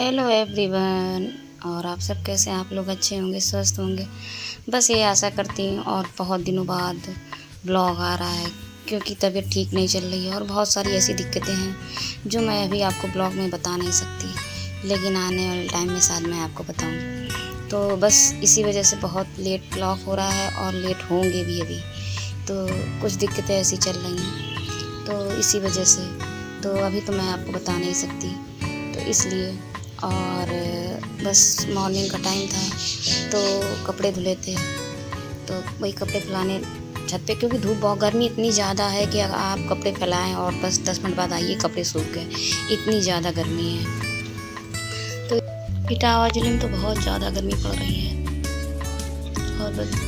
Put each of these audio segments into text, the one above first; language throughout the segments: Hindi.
Hello everyone. और आप सब कैसे हैं? आप लोग अच्छे होंगे, स्वस्थ होंगे, बस ये आशा करती हूँ। और बहुत दिनों बाद ब्लॉग आ रहा है क्योंकि तबीयत ठीक नहीं चल रही है और बहुत सारी ऐसी दिक्कतें हैं जो मैं अभी आपको ब्लॉग में बता नहीं सकती, लेकिन आने वाले टाइम में शायद मैं आपको बताऊँ। तो बस इसी वजह से बहुत लेट ब्लॉग हो रहा है और लेट होंगे भी अभी। तो कुछ दिक्कतें ऐसी चल रही हैं तो इसी वजह से तो अभी तो मैं आपको बता नहीं सकती, तो इसलिए। और बस मॉर्निंग का टाइम था तो कपड़े धुले थे, तो वही कपड़े फैलाने छत पे, क्योंकि धूप बहुत, गर्मी इतनी ज़्यादा है कि अगर आप कपड़े फैलाएं और बस 10 मिनट बाद आइए कपड़े सूख गए, इतनी ज़्यादा गर्मी है। तो इटावा जिले में तो बहुत ज़्यादा गर्मी पड़ रही है। और बस,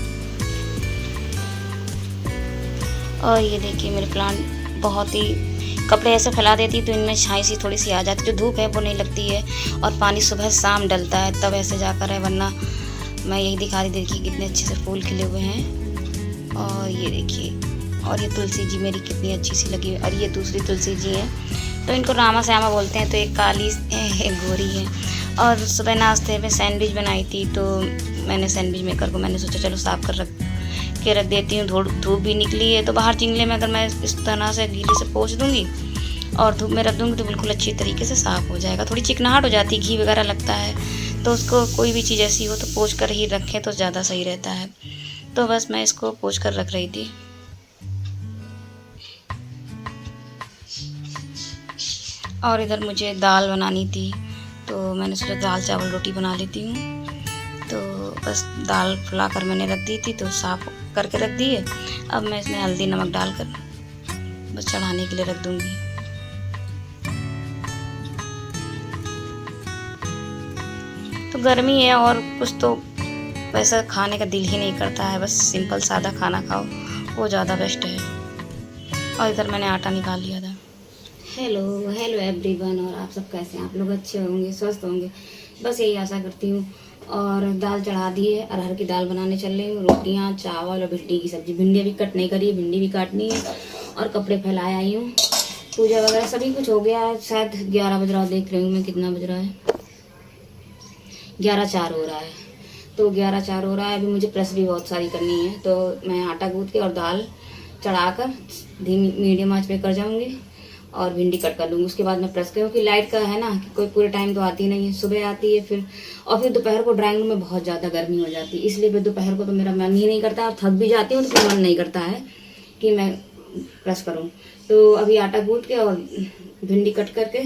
और ये देखिए मेरे प्लांट बहुत ही, कपड़े ऐसे फैला देती तो इनमें छाई सी थोड़ी सी आ जाती, जो धूप है वो नहीं लगती है। और पानी सुबह शाम डलता है तब ऐसे जाकर है, वरना मैं यही दिखा रही, देखिए कितने अच्छे से फूल खिले हुए हैं। और ये देखिए, और ये तुलसी जी मेरी कितनी अच्छी सी लगी है। और ये दूसरी तुलसी जी है, तो इनको रामा श्यामा बोलते हैं। तो एक काली एक गोरी है। और सुबह नाश्ते में सैंडविच बनाई थी, तो मैंने सैंडविच मेकर को मैंने सोचा चलो साफ कर रख देती हूँ। धूप भी निकली है तो बाहर चिंगले में अगर मैं इस तरह से गीले से पोंछ दूँगी और धूप में रख दूँगी तो बिल्कुल अच्छी तरीके से साफ़ हो जाएगा। थोड़ी चिकनाहट हो जाती है, घी वगैरह लगता है, तो उसको कोई भी चीज़ ऐसी हो तो पोंछ कर ही रखें तो ज़्यादा सही रहता है। तो बस मैं इसको पोंछ कर रख रही थी। और इधर मुझे दाल बनानी थी, तो मैंने सोचा दाल चावल रोटी बना लेती हूँ। तो बस दाल फुला कर मैंने रख दी थी, तो साफ़ करके रख दी है। अब मैं इसमें हल्दी नमक डालकर बस चढ़ाने के लिए रख दूँगी। तो गर्मी है और कुछ तो वैसा खाने का दिल ही नहीं करता है, बस सिंपल सादा खाना खाओ, वो ज़्यादा बेस्ट है। और इधर मैंने आटा निकाल लिया था। Hello hello everyone. और आप सब कैसे हैं? आप लोग अच्छे होंगे, स्वस्थ होंगे, बस यही आशा करती हूँ। और दाल चढ़ा दी है, अरहर की दाल बनाने चल रही हूँ, रोटियाँ चावल और भिंडी की सब्जी। भिंडी अभी कट नहीं करी है, भिंडी भी काटनी है। और कपड़े फैलाए आई हूँ, पूजा वगैरह सभी कुछ हो गया है। शायद 11 बज रहा, देख रही हूँ मैं कितना बज रहा है, 11:04 हो रहा है। तो 11:04 हो रहा है, अभी मुझे प्रेस भी बहुत सारी करनी है। तो मैं आटा गूँथ के और दाल चढ़ाकर धीमी मीडियम आंच पे कर जाऊँगी और भिंडी कट कर लूँगी। उसके बाद मैं प्रेस, क्योंकि लाइट का है ना कि कोई पूरे टाइम तो आती नहीं है, सुबह आती है फिर, और फिर दोपहर को ड्राइंग रूम में बहुत ज़्यादा गर्मी हो जाती है, इसलिए फिर दोपहर को तो मेरा मन ही नहीं करता, और थक भी जाती हूँ तो फिर मन नहीं करता है कि मैं प्रेस करूँ। तो अभी आटा गूँथ के और भिंडी कट करके,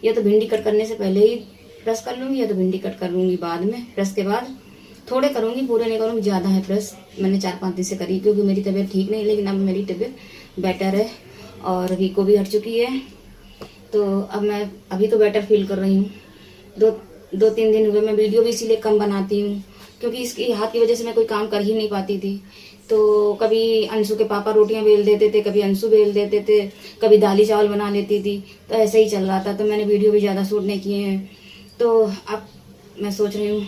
या तो भिंडी कट करने से पहले ही प्रेस कर लूँगी, या तो भिंडी कट कर लूँगी बाद में, प्रेस के बाद थोड़े करूँगी, पूरे नहीं करूँगी। ज़्यादा है प्रेस, मैंने 4-5 दिन से करी क्योंकि मेरी तबीयत ठीक नहीं, लेकिन अब मेरी तबीयत बेटर है और वीको भी हट चुकी है। तो अब मैं अभी तो बेटर फील कर रही हूँ। 2-3 दिन हुए, मैं वीडियो भी इसीलिए कम बनाती हूँ क्योंकि इसकी हाथ की वजह से मैं कोई काम कर ही नहीं पाती थी। तो कभी अंशु के पापा रोटियां बेल देते थे, कभी अंशु बेल देते थे, कभी दाली चावल बना लेती थी, तो ऐसे ही चल रहा था। तो मैंने वीडियो भी ज़्यादा शूट नहीं किए हैं। तो अब मैं सोच रही हूँ,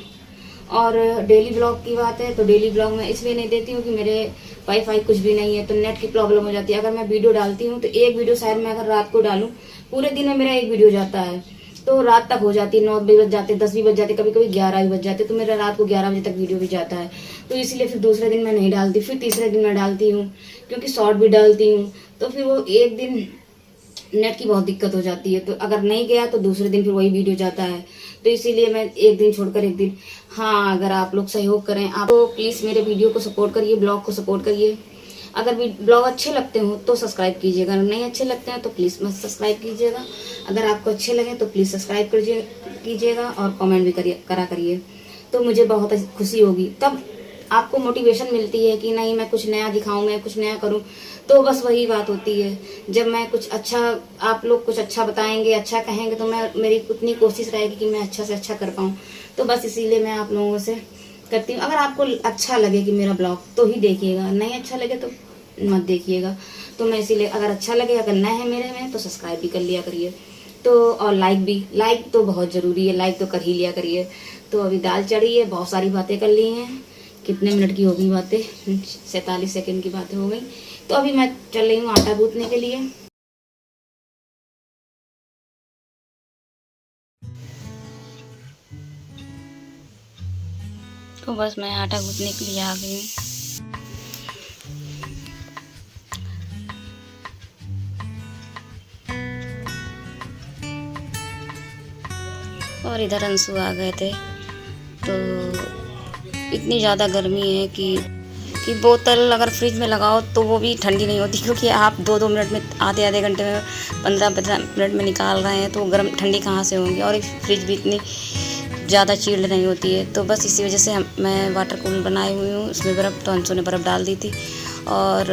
और डेली ब्लॉग की बात है तो डेली ब्लॉग मैं इसलिए नहीं देती हूँ कि मेरे वाईफाई कुछ भी नहीं है, तो नेट की प्रॉब्लम हो जाती है। अगर मैं वीडियो डालती हूँ तो एक वीडियो शायद मैं अगर रात को डालूँ, पूरे दिन में मेरा एक वीडियो जाता है, तो रात तक हो जाती है, 9 भी बज जाते, 10 भी बज जाते, कभी कभी 11 भी बज जाते, तो मेरा रात को 11 बजे तक वीडियो भी जाता है। तो इसलिए फिर दूसरे दिन मैं नहीं डालती, फिर तीसरे दिन मैं डालती हूँ, क्योंकि शॉर्ट भी डालती हूँ, तो फिर वो एक दिन नेट की बहुत दिक्कत हो जाती है। तो अगर नहीं गया तो दूसरे दिन फिर वही वीडियो जाता है, तो इसीलिए मैं एक दिन छोड़कर एक दिन। हाँ, अगर आप लोग सहयोग करें, आप तो प्लीज़ मेरे वीडियो को सपोर्ट करिए, ब्लॉग को सपोर्ट करिए। अगर ब्लॉग अच्छे लगते हो तो सब्सक्राइब कीजिएगा, नहीं अच्छे लगते हैं तो प्लीज़ मत सब्सक्राइब कीजिएगा। अगर आपको अच्छे लगे तो प्लीज़ सब्सक्राइब कीजिएगा और कमेंट भी करिए, तो मुझे बहुत खुशी होगी। तब आपको मोटिवेशन मिलती है कि नहीं, मैं कुछ नया दिखाऊं, मैं कुछ नया करूं। तो बस वही बात होती है, जब मैं कुछ अच्छा, आप लोग कुछ अच्छा बताएंगे, अच्छा कहेंगे, तो मैं, मेरी उतनी कोशिश रहेगी कि मैं अच्छा से अच्छा कर पाऊँ। तो बस इसीलिए मैं आप लोगों से करती हूँ। अगर आपको अच्छा लगे कि मेरा ब्लॉग तो ही देखिएगा, नहीं अच्छा लगे तो मत देखिएगा। तो मैं इसीलिए, अगर अच्छा लगे, अगर नए हैं मेरे में तो सब्सक्राइब भी कर लिया करिए। तो और लाइक तो बहुत ज़रूरी है, लाइक तो कर ही लिया करिए। तो अभी दाल चढ़ी है, बहुत सारी बातें कर ली हैं, कितने मिनट की हो गई बातें, 47 सेकंड की बातें हो गई। तो अभी मैं चल रही हूँ आटा गूंथने के लिए। तो बस मैं आटा गूंथने के लिए आ गई हूँ। और इधर अंशु आ गए थे। तो इतनी ज़्यादा गर्मी है कि बोतल अगर फ्रिज में लगाओ तो वो भी ठंडी नहीं होती, क्योंकि आप 2-2 मिनट में, आधे घंटे में, 15-15 मिनट में निकाल रहे हैं, तो गर्म ठंडी कहाँ से होंगी। और फ्रिज भी इतनी ज़्यादा चिल्ड नहीं होती है। तो बस इसी वजह से मैं वाटर कूलर बनाई हुई हूँ। उसमें बर्फ़, तो अंशु ने बर्फ़ डाल दी थी। और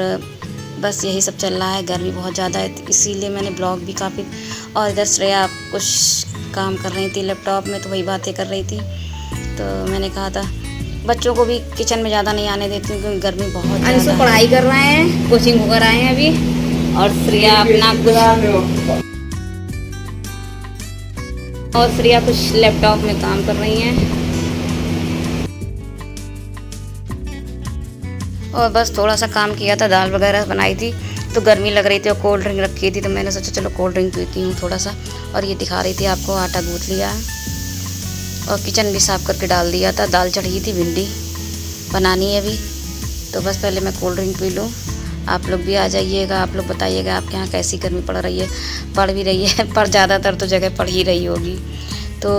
बस यही सब चल रहा है। गर्मी बहुत ज़्यादा है, इसीलिए मैंने ब्लॉग भी काफ़ी। और इधर श्रेया कुछ काम कर रही थी लैपटॉप में, तो वही बातें कर रही थी। तो मैंने कहा था बच्चों को भी किचन में ज़्यादा नहीं आने देती हूँ, क्योंकि गर्मी बहुत ज़्यादा है। पढ़ाई कर रहे हैं, कोचिंग होकर आए हैं अभी। और श्रेया कुछ लैपटॉप में काम कर रही हैं। और बस थोड़ा सा काम किया था, दाल वगैरह बनाई थी, तो गर्मी लग रही थी और कोल्ड ड्रिंक रखी थी, तो मैंने सोचा चलो कोल्ड ड्रिंक पीती हूँ थोड़ा सा। और ये दिखा रही थी आपको, आटा गूँथ लिया और किचन भी साफ़ करके डाल दिया था। दाल चढ़ी थी, भिंडी बनानी है अभी। तो बस पहले मैं कोल्ड ड्रिंक पी लूँ। आप लोग भी आ जाइएगा, आप लोग बताइएगा आपके यहाँ कैसी गर्मी पड़ रही है। पड़ भी रही है, पर ज़्यादातर तो जगह पड़ ही रही होगी। तो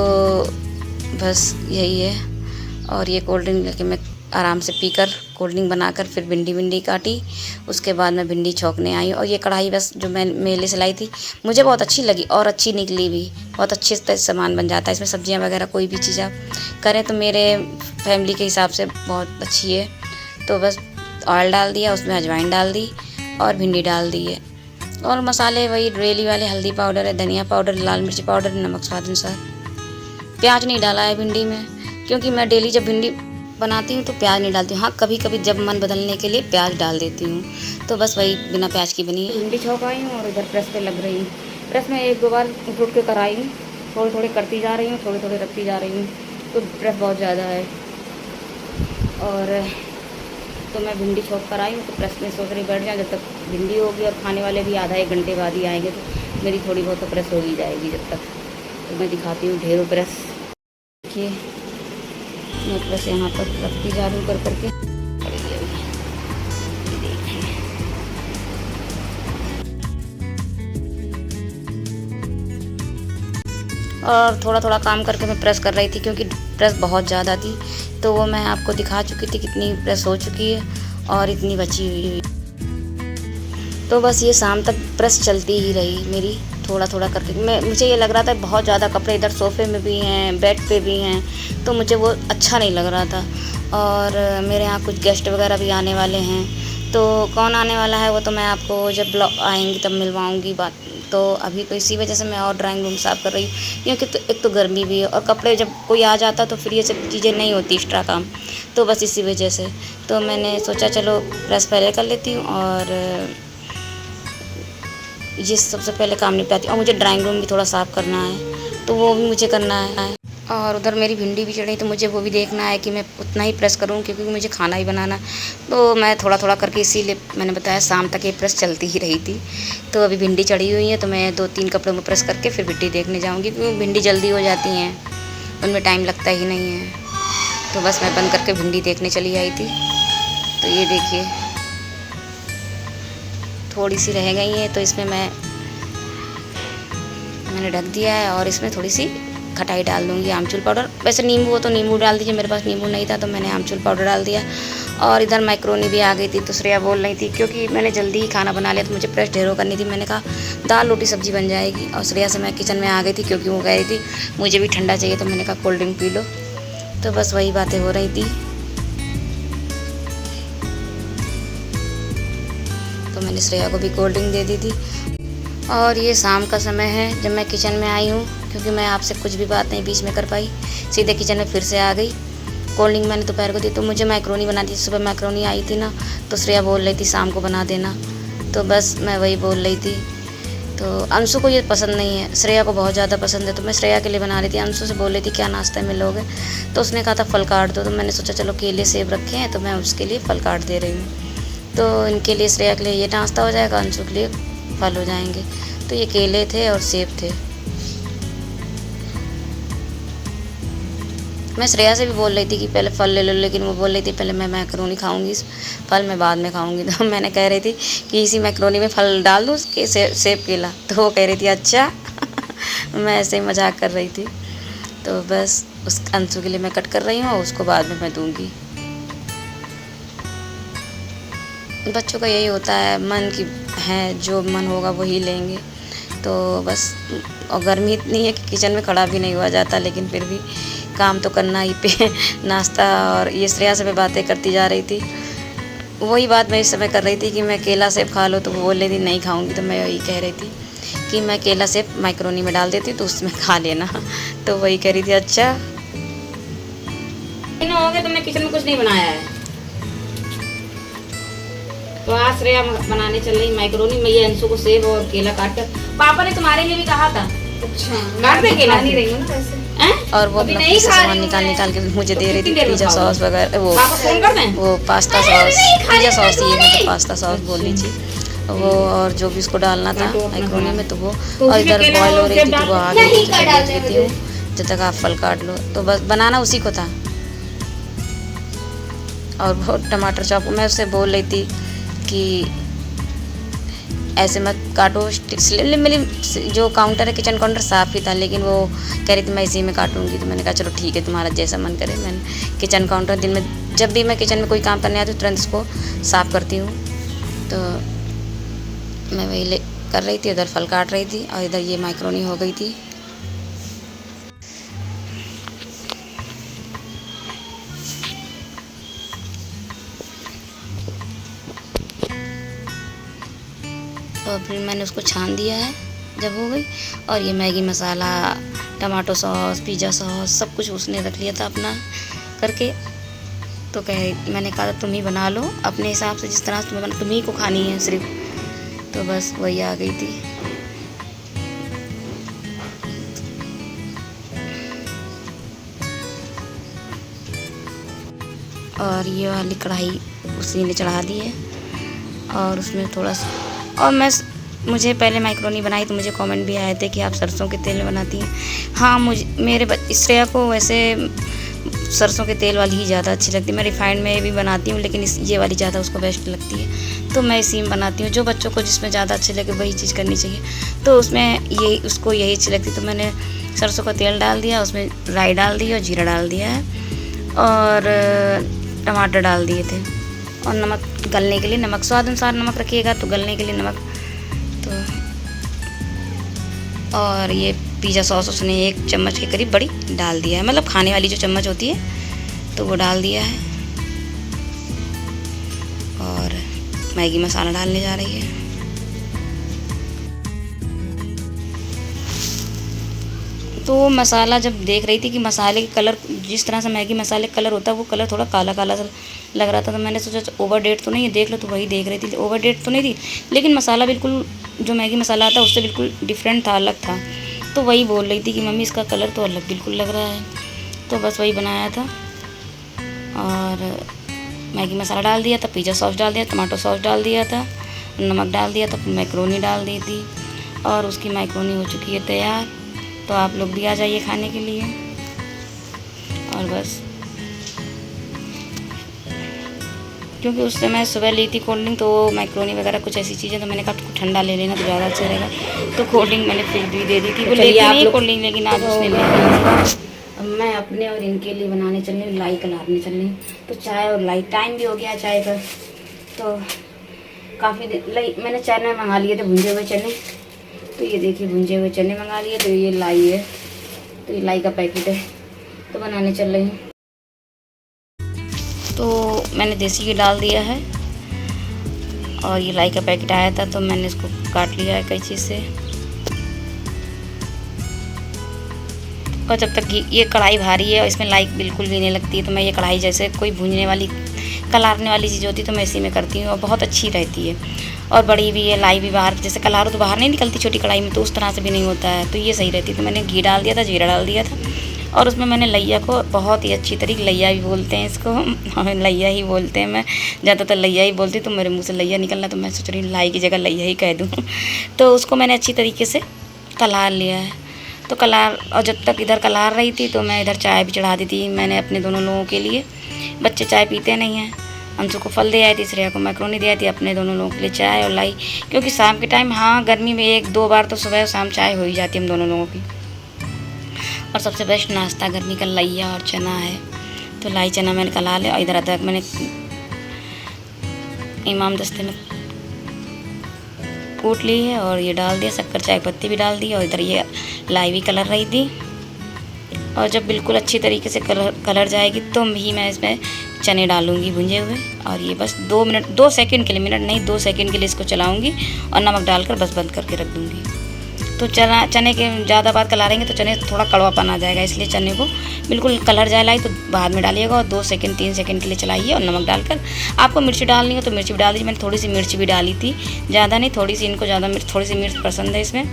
बस यही है। और ये कोल्ड ड्रिंक लेके मैं आराम से पीकर, कोल्ड ड्रिंक बनाकर फिर भिंडी काटी। उसके बाद मैं भिंडी छौंकने आई। और ये कढ़ाई बस जो मैं मेले से लाई थी, मुझे बहुत अच्छी लगी और अच्छी निकली भी। बहुत अच्छे से सामान बन जाता है इसमें। सब्जियां वगैरह कोई भी चीज़ आप करें तो मेरे फैमिली के हिसाब से बहुत अच्छी है। तो बस ऑयल डाल दिया, उसमें अजवाइन डाल दी और भिंडी डाल दी है। और मसाले वही डेली वाले, हल्दी पाउडर है, धनिया पाउडर, लाल मिर्च पाउडर, नमक स्वाद अनुसार। प्याज नहीं डाला है भिंडी में, क्योंकि मैं डेली जब भिंडी बनाती हूँ तो प्याज नहीं डालती हूँ। हाँ, कभी कभी जब मन बदलने के लिए प्याज डाल देती हूँ। तो बस वही बिना प्याज की बनी है। भिंडी छौंक आई हूँ और इधर प्रेस पे लग रही हूँ। प्रेस में 1-2 बार उठ के कराई हूँ, थोड़े करती जा रही हूँ, थोड़े रखती जा रही हूँ। तो प्रेस बहुत ज़्यादा है। और तो मैं भिंडी छौंक कर आई हूँ, तो प्रेस में सोच रही बैठ जाए जब तक भिंडी होगी। और खाने वाले भी आधा-1 घंटे बाद ही आएंगे, तो मेरी थोड़ी बहुत तो प्रेस हो ही जाएगी जब तक। तो मैं दिखाती हूँ ढेरों प्रेस। देखिए मैं प्रेस यहाँ पर रखती जा रही हूँ कर करके। और थोड़ा काम करके मैं प्रेस कर रही थी, क्योंकि प्रेस बहुत ज़्यादा थी। तो वो मैं आपको दिखा चुकी थी कितनी प्रेस हो चुकी है और इतनी बची हुई। तो बस ये शाम तक प्रेस चलती ही रही मेरी, थोड़ा करके। मुझे ये लग रहा था बहुत ज़्यादा कपड़े इधर सोफ़े में भी हैं, बेड पे भी हैं, तो मुझे वो अच्छा नहीं लग रहा था। और मेरे यहाँ कुछ गेस्ट वगैरह भी आने वाले हैं। तो कौन आने वाला है वो तो मैं आपको जब ब्लॉग आएंगी तब मिलवाऊंगी बात। तो अभी तो इसी वजह से मैं और ड्राइंग रूम साफ़ कर रही हूँ, क्योंकि एक तो गर्मी भी है और कपड़े जब कोई आ जाता तो फिर ये सब चीज़ें नहीं होती एक्स्ट्रा काम। तो बस इसी वजह से तो मैंने सोचा चलो प्रेस पहले कर लेती हूँ और ये सबसे पहले काम निपटाती हूँ। और मुझे ड्राइंग रूम भी थोड़ा साफ़ करना है, तो वो भी मुझे करना है। और उधर मेरी भिंडी भी चढ़ी, तो मुझे वो भी देखना है कि मैं उतना ही प्रेस करूँ, क्योंकि मुझे खाना ही बनाना। तो मैं थोड़ा करके, इसीलिए मैंने बताया शाम तक ये प्रेस चलती ही रही थी। तो अभी भिंडी चढ़ी हुई है, तो मैं 2-3 कपड़ों में प्रेस करके फिर भिंडी देखने जाऊँगी, क्योंकि भिंडी जल्दी हो जाती हैं, उनमें टाइम लगता ही नहीं है। तो बस मैं बंद करके भिंडी देखने चली आई थी। तो ये देखिए थोड़ी सी रह गई है, तो इसमें मैंने ढक दिया है। और इसमें थोड़ी सी खटाई डाल दूँगी, आमचूर पाउडर। वैसे नींबू हो तो नींबू डाल दीजिए, मेरे पास नींबू नहीं था तो मैंने आमचूर पाउडर डाल दिया। और इधर मैक्रोनी भी आ गई थी, तो श्रेया बोल रही थी, क्योंकि मैंने जल्दी ही खाना बना लिया तो मुझे प्रेस ढेरों करनी थी। मैंने कहा दाल रोटी सब्जी बन जाएगी। और श्रेया से मैं किचन में आ गई थी, क्योंकि वो कह रही थी मुझे भी ठंडा चाहिए, तो मैंने कहा कोल्ड ड्रिंक पी लो। तो बस वही बातें हो रही थी। तो मैंने श्रेया को भी कोल्ड ड्रिंक दे दी थी। और ये शाम का समय है जब मैं किचन में आई हूँ, क्योंकि मैं आपसे कुछ भी बात नहीं बीच में कर पाई, सीधे किचन में फिर से आ गई। कोल्ड ड्रिंक मैंने दोपहर को दी, तो मुझे मैक्रोनी बना दी। सुबह मैक्रोनी आई थी ना, तो श्रेया बोल रही थी शाम को बना देना, तो बस मैं वही बोल रही थी। तो अंशु को ये पसंद नहीं है, श्रेया को बहुत ज़्यादा पसंद है, तो मैं श्रेया के लिए बना रही थी। अंशु से बोल रही थी क्या नाश्ता में लोगे, तो उसने कहा था फल काट दो। तो मैंने सोचा चलो केले सेब रखे हैं, तो मैं उसके लिए फल काट दे रही हूँ। तो इनके लिए, श्रेया के लिए ये नाश्ता हो जाएगा, अंशु के लिए फल हो जाएंगे। तो ये केले थे और सेब थे। मैं श्रेया से भी बोल रही थी कि पहले फल ले लो, लेकिन वो बोल रही थी पहले मैं मैक्रोनी खाऊंगी, फल मैं बाद में खाऊंगी। तो मैंने कह रही थी कि इसी मैक्रोनी में फल डाल दूँ, सेब केला। तो वो कह रही थी अच्छा। मैं ऐसे ही मजाक कर रही थी। तो बस उस अंशु के लिए मैं कट कर रही हूँ और उसको बाद में मैं दूँगी। बच्चों का यही होता है, मन की है, जो मन होगा वही लेंगे। तो बस, और गर्मी इतनी है कि किचन में खड़ा भी नहीं हुआ जाता, लेकिन फिर भी काम तो करना ही पे नाश्ता। और ये श्रेया से मैं बातें करती जा रही थी, वही बात मैं इस समय कर रही थी कि मैं केला सेब खा लो, तो वो बोल रही थी नहीं खाऊंगी। तो मैं वही कह रही थी कि मैं केला सेब मैक्रोनी में डाल देती तो उसमें खा लेना। तो वही कह रही थी अच्छा। हो गया, तुमने किचन में कुछ नहीं बनाया है। तो आज श्रेया बनाने चल रही मैक्रोनी में। ये अंशु को सेब और केला काट कर, पापा ने तुम्हारे लिए भी कहा था। अच्छा, काट दे केला, नहीं रही हूं ना वैसे। और वो अपना सामान निकाल के मुझे दे रही थी, पिज्जा सॉस वगैरह, वो पास्ता सॉस, पिज्जा सॉस, ये मतलब पास्ता सॉस बोल लीजिए वो, और जो भी उसको डालना था मैक्रोनी में। तो वो, और इधर बॉयल हो रही थी, तो वो आगे भेज देती हूँ जब तक आप फल काट लो। तो बस बनाना उसी को था। और वो टमाटर चॉप, मैं उससे बोल रही थी कि ऐसे मत काटो। मेरी जो काउंटर है, किचन काउंटर साफ़ ही था, लेकिन वो कह रही थी मैं इसी में काटूंगी। तो मैंने कहा चलो ठीक है, तुम्हारा जैसा मन करे। मैंने किचन काउंटर दिन में जब भी मैं किचन में कोई काम करने आती हूँ तुरंत इसको साफ़ करती हूँ। तो मैं वही कर रही थी, उधर फल काट रही थी और इधर ये मैक्रोनी हो गई थी। और फिर मैंने उसको छान दिया है जब हो गई। और ये मैगी मसाला, टमाटो सॉस, पिज़्ज़ा सॉस, सब कुछ उसने रख लिया था अपना करके। तो मैंने कहा तुम ही बना लो अपने हिसाब से, जिस तरह से तुम ही को खानी है सिर्फ। तो बस वही आ गई थी। और ये वाली कढ़ाई उसी ने चढ़ा दी है, और उसमें थोड़ा सा, और मुझे पहले मैक्रोनी बनाई तो मुझे कमेंट भी आए थे कि आप सरसों के तेल में बनाती हैं। हाँ, मेरे श्रेया को वैसे सरसों के तेल वाली ही ज़्यादा अच्छी लगती है। मैं रिफाइंड में भी बनाती हूँ, लेकिन ये वाली ज़्यादा उसको बेस्ट लगती है, तो मैं इसी में बनाती हूँ। जो बच्चों को जिसमें ज़्यादा अच्छी लगे वही चीज़ करनी चाहिए। तो उसमें उसको यही अच्छी लगती, तो मैंने सरसों का तेल डाल दिया, उसमें राई डाल दी और जीरा डाल दिया है, और टमाटर डाल दिए थे, और नमक गलने के लिए, नमक स्वाद अनुसार नमक रखिएगा, तो गलने के लिए नमक। तो और ये पिज़्ज़ा सॉस उसने 1 चम्मच के करीब बड़ी डाल दिया है, मतलब खाने वाली जो चम्मच होती है तो वो डाल दिया है। और मैगी मसाला डालने जा रही है। तो मसाला जब देख रही थी कि मसाले के कलर, जिस तरह से मैगी मसाले का कलर होता है वो कलर थोड़ा काला काला सा लग रहा था, तो मैंने सोचा ओवर डेट तो नहीं है, देख लो। तो वही देख रही थी, ओवर डेट तो नहीं थी, लेकिन मसाला बिल्कुल जो मैगी मसाला आता है उससे बिल्कुल डिफरेंट था, अलग था। तो वही बोल रही थी कि मम्मी इसका कलर तो अलग बिल्कुल लग रहा है। तो बस वही बनाया था, और मैगी मसाला डाल दिया था, पिज़्ज़ा सॉस डाल दिया, टमाटो सॉस डाल दिया था, नमक डाल दिया था, मैक्रोनी डाल दी थी, और उसकी मैक्रोनी हो चुकी है तैयार। तो आप लोग भी आ जाइए खाने के लिए। और बस, क्योंकि उस समय सुबह ली थी कोल्ड ड्रिंक, तो मैक्रोनी वगैरह कुछ ऐसी चीज़ें, तो मैंने कहा कुछ ठंडा ले लेना तो ज़्यादा अच्छा रहेगा। तो कोल्ड ड्रिंक मैंने फिर भी दे दी थी, वो लेती नहीं कोल्ड ड्रिंक, लेकिन आज उसने ले ली। अब मैं अपने और इनके लिए बनाने चल रही हूँ, लाई कलारने चल रही हूँ। तो चाय और लाई, टाइम भी हो गया चाय का। तो काफ़ी लाई मैंने चने मंगा लिए थे, भुंजे हुए चने। तो ये देखिए भुंजे हुए चने मंगा लिए। तो ये लाई है, तो ये लाई का पैकेट है, तो बनाने चल रही हूँ। तो मैंने देसी घी डाल दिया है, और ये लाई का पैकेट आया था तो मैंने इसको काट लिया है कैंची से। और जब तक ये कढ़ाई भारी है और इसमें लाई बिल्कुल भी नहीं लगती है, तो मैं ये कढ़ाई जैसे कोई भूनने वाली, कलारने वाली चीज़ होती है तो मैं इसी में करती हूँ, और बहुत अच्छी रहती है। और बड़ी भी है, लाई भी बाहर, जैसे कलारो तो बाहर नहीं निकलती छोटी कढ़ाई में, तो उस तरह से भी नहीं होता है, तो ये सही रहती है। तो मैंने घी डाल दिया था, जीरा डाल दिया था, और उसमें मैंने लैया को बहुत ही अच्छी तरीके, लैया भी बोलते हैं इसको, लैया ही बोलते हैं, मैं ज़्यादातर लैया ही बोलती हूँ, तो मेरे मुँह से लैया निकलना, तो मैं सोच रही हूँ लाई की जगह लैया ही कह दूँ। तो उसको मैंने अच्छी तरीके से कलार लिया है। तो कलार, और जब तक इधर कलार रही थी तो मैं इधर चाय भी चढ़ा दी थी मैंने अपने दोनों लोगों के लिए। बच्चे चाय पीते नहीं हैं। अंशु को फल दे आई थी, श्रेया को मैक्रोनी दे आई थी, अपने दोनों लोगों के लिए चाय और लाई। क्योंकि शाम के टाइम, हाँ गर्मी में 1-2 बार तो सुबह और शाम चाय हो ही जाती है हम दोनों लोगों की। और सबसे बेस्ट नाश्ता गर्मी का लैया और चना है। तो लाई चना मैंने कला लिया और इधर अदरक मैंने इमाम दस्ते में कूट ली है और ये डाल दिया, शक्कर चाय पत्ती भी डाल दी और इधर ये लाई भी कलर रही थी। और जब बिल्कुल अच्छी तरीके से कलर जाएगी तो ही मैं इसमें चने डालूंगी भुंजे हुए। और ये बस 2 सेकंड के लिए, मिनट नहीं 2 सेकंड के लिए इसको चलाऊंगी और नमक डालकर बस बंद करके रख दूंगी। तो चने के ज़्यादा बाद कलारेंगे तो चने थोड़ा कड़वापन आ जाएगा, इसलिए चने को बिल्कुल कलर जाए लाई तो बाद में डालिएगा और 2 सेकंड 3 सेकंड के लिए चलाइए। और नमक डालकर आपको मिर्ची डालनी हो तो मिर्ची भी डाल दीजिए। मैंने थोड़ी सी मिर्ची भी डाली थी, ज़्यादा नहीं, थोड़ी सी, इनको ज़्यादा थोड़ी सी मिर्च पसंद है इसमें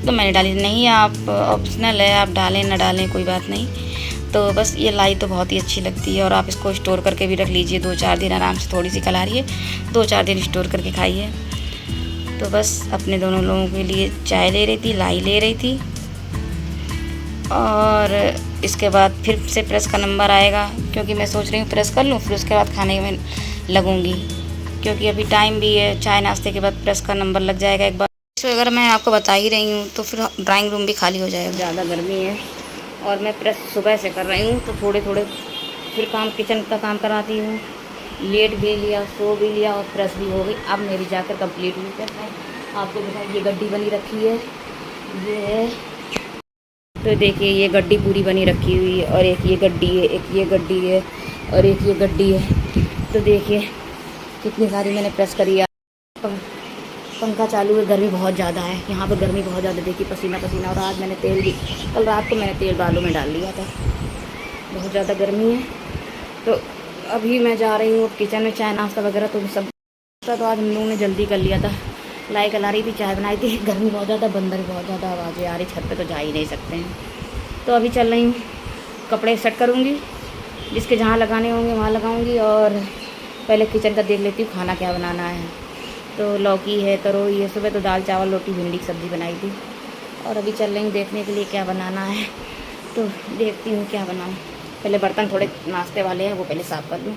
तो मैंने डाली नहीं। आप ऑप्शनल है, आप डालें ना डालें कोई बात नहीं। तो बस ये लाई तो बहुत ही अच्छी लगती है और आप इसको स्टोर करके भी रख लीजिए 2-4 दिन आराम से, थोड़ी सी कलारिए 2-4 दिन स्टोर करके खाइए। तो बस अपने दोनों लोगों के लिए चाय ले रही थी, लाई ले रही थी। और इसके बाद फिर से प्रेस का नंबर आएगा क्योंकि मैं सोच रही हूँ प्रेस कर लूँ फिर उसके बाद खाने में लगूँगी, क्योंकि अभी टाइम भी है। चाय नाश्ते के बाद प्रेस का नंबर लग जाएगा एक बार। तो अगर मैं आपको बता ही रही हूँ तो फिर ड्राइंग रूम भी खाली हो जाएगा। ज़्यादा गर्मी है और मैं प्रेस सुबह से कर रही हूँ तो थोड़े थोड़े फिर काम, किचन का काम कराती हूँ। लेट भी लिया, सो भी लिया और प्रेस भी हो गई। अब मेरी जाकर कंप्लीट हुई प्रेस है। आपको दिखाई, ये गड्डी बनी रखी है, ये है। तो देखिए ये गड्डी पूरी बनी रखी हुई है और एक ये गड्डी है, एक ये गड्डी है और एक ये गड्डी है। तो देखिए कितनी सारी मैंने प्रेस करी है। पंखा चालू है, गर्मी बहुत ज़्यादा है यहाँ पर, गर्मी बहुत ज़्यादा, देखिए पसीना पसीना। और आज मैंने तेल भी, कल रात को मैंने तेल बालों में डाल लिया था, बहुत ज़्यादा गर्मी है। तो अभी मैं जा रही हूँ किचन में चाय नाश्ता वगैरह तो सब। तो आज हम लोगों ने जल्दी कर लिया था, लाई कला रही थी, चाय बनाई थी। गर्मी बहुत ज़्यादा, बंदर बहुत ज़्यादा आवाज़ें आ रही, छत पे तो जा ही नहीं सकते हैं। तो अभी चल रही हूँ, कपड़े सेट करूँगी, जिसके जहाँ लगाने होंगे वहाँ लगाऊँगी। और पहले किचन का देख लेती हूँ खाना क्या बनाना है। तो लौकी है, तरोई है, सुबह तो दाल चावल रोटी भिंडी की सब्ज़ी बनाई थी। और अभी चल रही हूँ देखने के लिए क्या बनाना है। तो देखती हूँ क्या बनाऊँ। पहले बर्तन थोड़े नाश्ते वाले हैं वो पहले साफ़ कर लूँ।